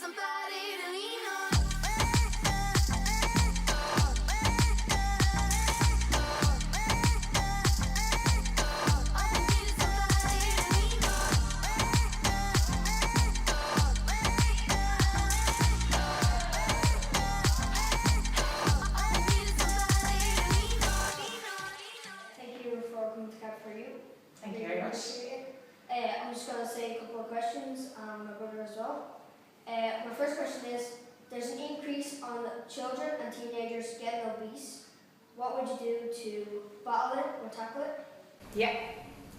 somebody to lean on. Thank you for coming to Cabra for you. Thank you very much. I'm just going to say a couple of questions, and my brother as well. My first question is, there's an increase on children and teenagers getting obese. What would you do to battle it or tackle it? Yeah.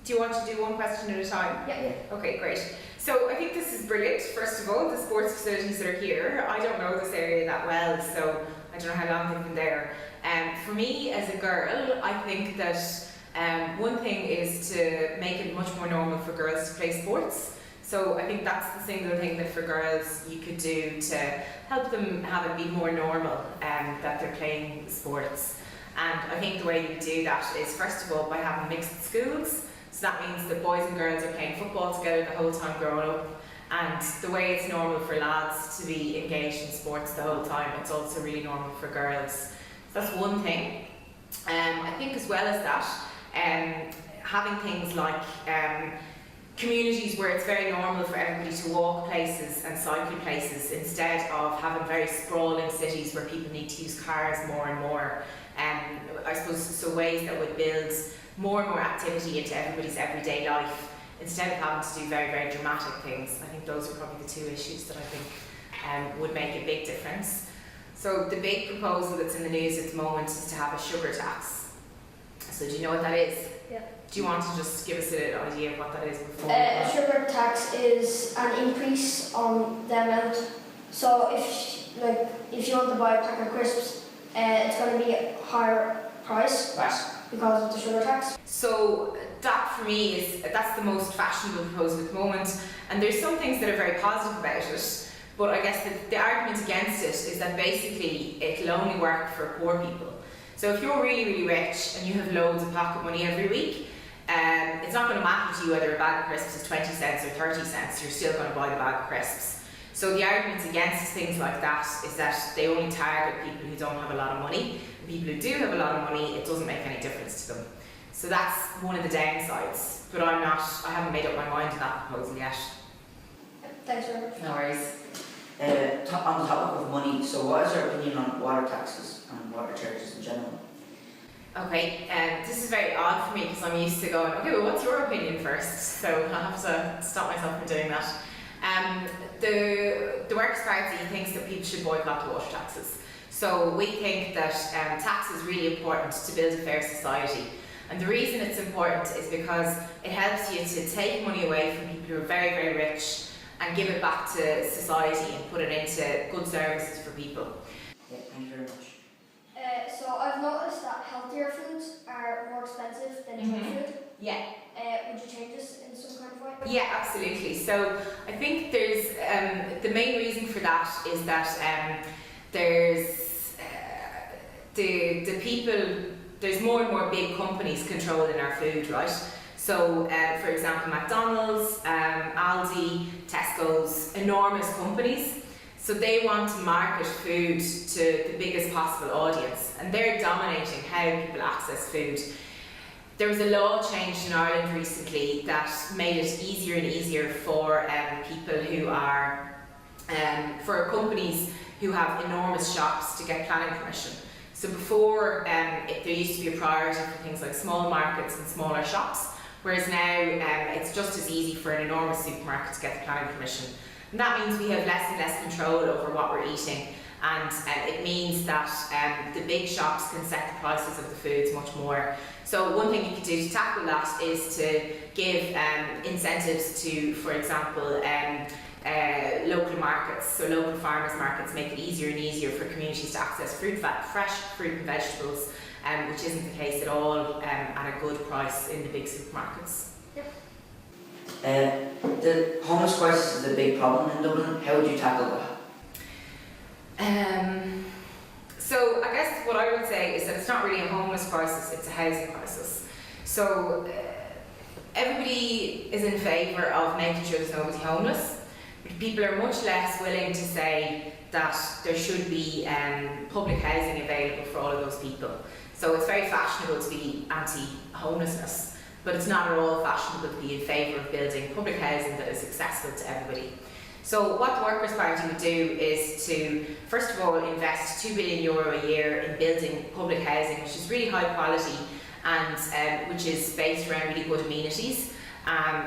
Do you want to do one question at a time? Yeah. Okay, great. So I think this is brilliant. First of all, the sports facilities that are here, I don't know this area that well, so I don't know how long they've been there. For me as a girl, I think that one thing is to make it much more normal for girls to play sports. So I think that's the single thing that for girls you could do to help them have it be more normal that they're playing sports. And I think the way you do that is first of all by having mixed schools. So that means that boys and girls are playing football together the whole time growing up. And the way it's normal for lads to be engaged in sports the whole time, it's also really normal for girls. So that's one thing. I think as well as that, having things like communities where it's very normal for everybody to walk places and cycle places instead of having very sprawling cities where people need to use cars more and more. I suppose so ways that would build more and more activity into everybody's everyday life instead of having to do very, very dramatic things. I think those are probably the two issues that I think would make a big difference. So the big proposal that's in the news at the moment is to have a sugar tax. So do you know what that is? Yeah. Do you want to just give us an idea of what that is before? A sugar tax is an increase on the amount. So if you want to buy a pack of crisps, it's going to be a higher price because of the sugar tax. So that for me that's the most fashionable proposal at the moment, and there's some things that are very positive about it, but I guess the argument against it is that basically it'll only work for poor people. So if you're really, really rich and you have loads of pocket money every week, it's not going to matter to you whether a bag of crisps is 20 cents or 30 cents, you're still going to buy the bag of crisps. So the argument against things like that is that they only target people who don't have a lot of money. And people who do have a lot of money, it doesn't make any difference to them. So that's one of the downsides, but I haven't made up my mind on that proposal yet. Thanks very much. No worries. On the topic of money, so what is your opinion on water taxes and water charges in general? Okay, this is very odd for me because I'm used to going, okay, well what's your opinion first? So I'll have to stop myself from doing that. The Workers' Party thinks that people should boycott the water taxes. So we think that tax is really important to build a fair society. And the reason it's important is because it helps you to take money away from people who are very, very rich and give it back to society and put it into good services for people. Yeah, thank you very much. So I've noticed that healthier foods are more expensive than junk food. Yeah. Would you change this in some kind of way? Yeah, absolutely. So I think there's the main reason for that is that there's the people. There's more and more big companies controlling our food, right? So, for example, McDonald's, Aldi, Tesco's, enormous companies. So they want to market food to the biggest possible audience, and they're dominating how people access food. There was a law changed in Ireland recently that made it easier and easier for people who are, for companies who have enormous shops to get planning permission. So before, there used to be a priority for things like small markets and smaller shops, whereas now it's just as easy for an enormous supermarket to get the planning permission. And that means we have less and less control over what we're eating, and it means that the big shops can set the prices of the foods much more. So one thing you could do to tackle that is to give incentives to, for example, local markets, so local farmers markets make it easier and easier for communities to access fresh fruit and vegetables, which isn't the case at all at a good price in the big supermarkets. The homeless crisis is a big problem in Dublin. How would you tackle that? So I guess what I would say is that it's not really a homeless crisis, it's a housing crisis. So everybody is in favour of making sure there's nobody homeless, but people are much less willing to say that there should be public housing available for all of those people. So it's very fashionable to be anti-homelessness, but it's not at all fashionable to be in favour of building public housing that is accessible to everybody. So what the Workers' Party would do is to, first of all, invest €2 billion a year in building public housing, which is really high quality and which is based around really good amenities,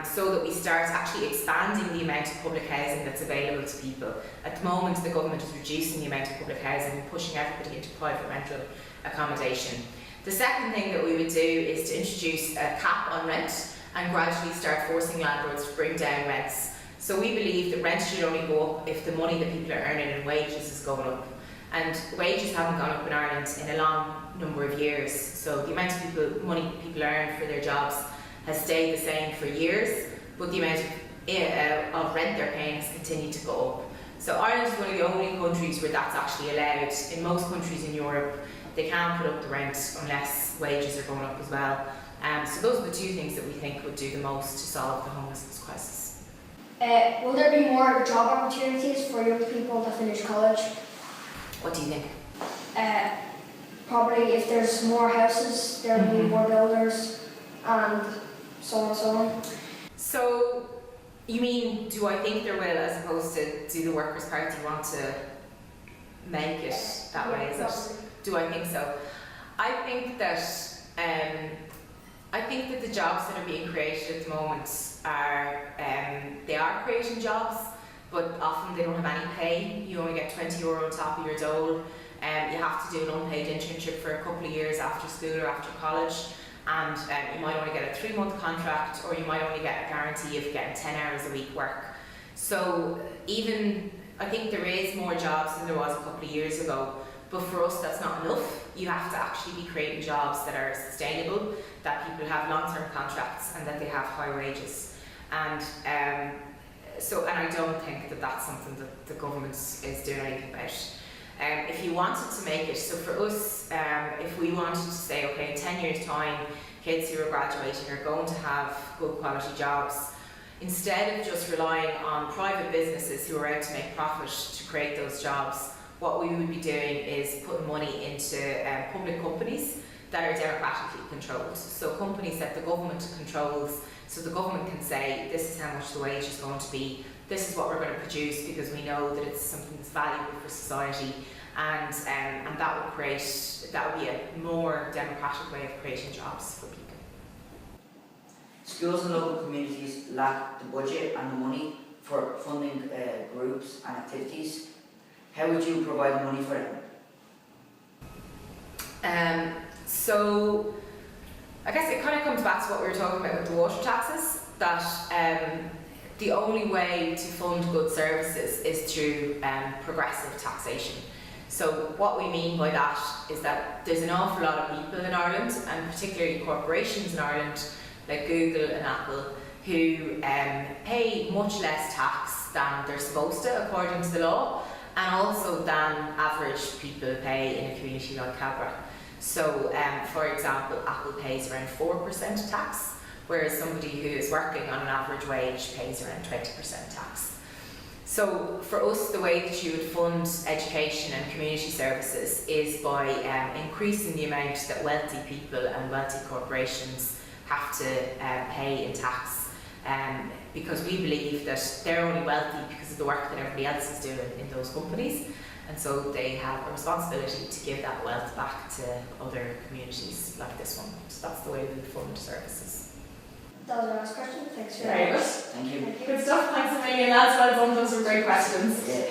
so that we start actually expanding the amount of public housing that's available to people. At the moment, the government is reducing the amount of public housing and pushing everybody into private rental accommodation. The second thing that we would do is to introduce a cap on rent and gradually start forcing landlords to bring down rents. So we believe that rent should only go up if the money that people are earning in wages is going up. And wages haven't gone up in Ireland in a long number of years. So the amount of money people earn for their jobs has stayed the same for years, but the amount of rent they're paying has continued to go up. So Ireland is one of the only countries where that's actually allowed. In most countries in Europe, they can't put up the rent unless wages are going up as well. So those are the two things that we think would do the most to solve the homelessness crisis. Will there be more job opportunities for young people to finish college? What do you think? Probably if there's more houses, there will be more builders and so on and so on. So, you mean, do I think there will, as opposed to do the Workers' Party want to make it that way, is it? Do I think so? I think that the jobs that are being created at the moment are, they are creating jobs, but often they don't have any pay. You only get €20 on top of your dole. You have to do an unpaid internship for a couple of years after school or after college, and you might only get a 3-month contract, or you might only get a guarantee of getting 10 hours a week work. So I think there is more jobs than there was a couple of years ago, but for us that's not enough. You have to actually be creating jobs that are sustainable, that people have long-term contracts and that they have high wages. And I don't think that that's something that the government is doing anything about. If you wanted to make it, so for us, if we wanted to say, okay, in 10 years' time, kids who are graduating are going to have good quality jobs, instead of just relying on private businesses who are out to make profit to create those jobs, what we would be doing is putting money into public companies that are democratically controlled. So companies that the government controls, so the government can say, this is how much the wage is going to be, this is what we're going to produce because we know that it's something that's valuable for society, and that would be a more democratic way of creating jobs for people. Schools and local communities lack the budget and the money for funding groups and activities. How would you provide money for them? So I guess it kind of comes back to what we were talking about with the water taxes, that the only way to fund good services is through progressive taxation. So what we mean by that is that there's an awful lot of people in Ireland, and particularly corporations in Ireland, like Google and Apple, who pay much less tax than they're supposed to according to the law, and also than average people pay in a community like Cabra. So, for example, Apple pays around 4% tax, whereas somebody who is working on an average wage pays around 20% tax. So for us, the way that you would fund education and community services is by increasing the amount that wealthy people and wealthy corporations have to pay in tax, because we believe that they're only wealthy because of the work that everybody else is doing in those companies, and so they have a responsibility to give that wealth back to other communities like this one. So that's the way we fund services. That was our last question. Thanks Very good. Thank you. Good stuff. Thanks a million, lads. Well done. Those were great questions. Yeah.